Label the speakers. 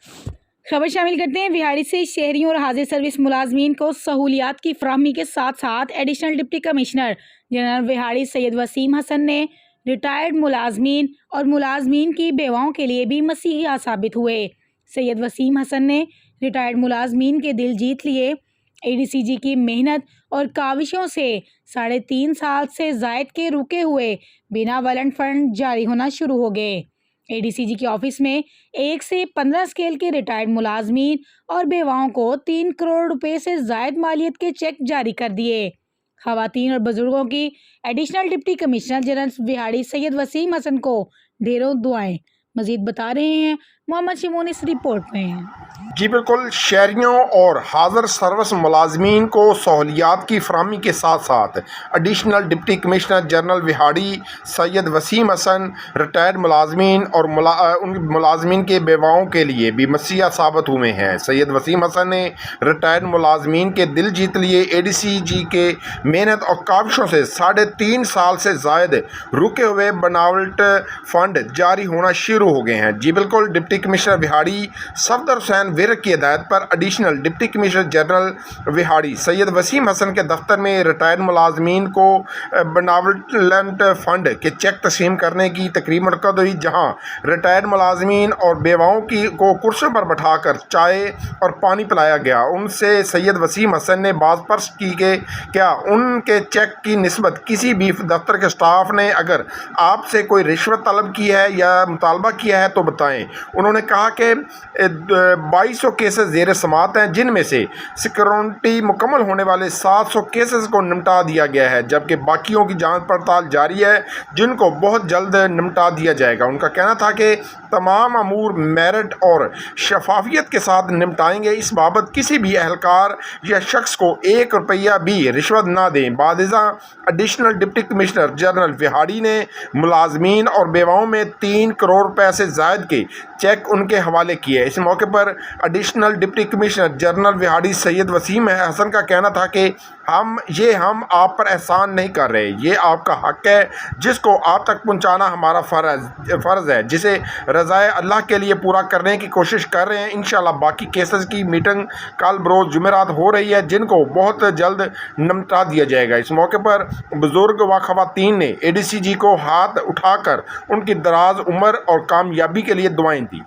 Speaker 1: خبر شامل کرتے ہیں وہاڑی سے شہریوں اور حاضر سروس ملازمین کو سہولیات کی فراہمی کے ساتھ ساتھ additional deputy commissioner general Vehari Syed Waseem Hassan نے ریٹائرڈ ملازمین اور ملازمین کی بیواؤں کے لیے بھی مسیحا ثابت ہوئے۔ سید وسیم حسن نے ریٹائرڈ ملازمین کے دل جیت لیے۔ اے ڈی سی جی کی محنت اور کاوشوں سے 3.5 سال سے زائد کے رکے ہوئے بنا والنٹ فنڈ جاری ہونا شروع ہو گئے۔ اے ڈی سی جی کے آفس میں 1 سے 15 اسکیل کے ریٹائرڈ ملازمین اور بیواؤں کو 3 کروڑ روپے سے زائد مالیت کے چیک جاری کر دیے۔ خواتین اور بزرگوں کی additional deputy commissioner general Vehari Syed Waseem Hassan کو ڈھیروں دعائیں۔ مزید بتا رہے ہیں محمد شمون اس رپورٹ میں۔
Speaker 2: جی بالکل، شہریوں اور حاضر سروس ملازمین کو سہولیات کی فراہمی کے ساتھ ساتھ additional deputy commissioner general Vehari Syed Waseem Hassan retired ملازمین اور ان ملازمین کے بیواؤں کے لیے بھی مسیحا ثابت ہوئے ہیں۔ سید وسیم حسن نے ریٹائرڈ ملازمین کے دل جیت لیے۔ اے ڈی سی جی کے محنت اور کاوشوں سے 3.5 سال سے زائد رکے ہوئے بناوٹ فنڈ جاری ہونا شروع ہو گئے ہیں۔ جی بالکل، ڈپٹی کمشنر وہاڑی صفدر حسین ورک کی ہدایت پر additional deputy commissioner general Vehari Syed Waseem Hassan کے دفتر میں ریٹائرڈ ملازمین کو بناولنٹ فنڈ کے چیک تقسیم کرنے کی تقریب منعقد ہوئی، جہاں ریٹائرڈ ملازمین اور بیواؤں کو کرسیوں پر بٹھا کر چائے اور پانی پلایا گیا۔ ان سے سید وسیم حسن نے باز پرس کی کہ کیا ان کے چیک کی نسبت کسی بھی دفتر کے سٹاف نے اگر آپ سے کوئی رشوت طلب کی ہے یا مطالبہ کیا ہے تو بتائیں۔ انہوں نے کہا کہ 2200 کیسز زیر سماعت ہیں، جن میں سے سیکورٹی مکمل ہونے والے 700 کیسز کو نمٹا دیا گیا ہے، جبکہ باقیوں کی جانچ پڑتال جاری ہے، جن کو بہت جلد نمٹا دیا جائے گا۔ ان کا کہنا تھا کہ تمام امور میرٹ اور شفافیت کے ساتھ نمٹائیں گے۔ اس بابت کسی بھی اہلکار یا شخص کو 1 روپیہ بھی رشوت نہ دیں۔ بعد ازاں additional deputy commissioner general Vehari نے ملازمین اور بیواؤں میں 3 کروڑ روپے سے زائد کے چیک ان کے حوالے کیے۔ اس موقع پر additional deputy commissioner general Vehari Syed Waseem Hassan کا کہنا تھا کہ ہم آپ پر احسان نہیں کر رہے، یہ آپ کا حق ہے جس کو آپ تک پہنچانا ہمارا فرض ہے، جسے رضائے اللہ کے لیے پورا کرنے کی کوشش کر رہے ہیں۔ انشاءاللہ باقی کیسز کی میٹنگ کل بروز جمعرات ہو رہی ہے، جن کو بہت جلد نمٹا دیا جائے گا۔ اس موقع پر بزرگ و خواتین نے اے ڈی سی جی کو ہاتھ اٹھا کر ان کی دراز عمر اور کامیابی کے لیے دعائیں دیں۔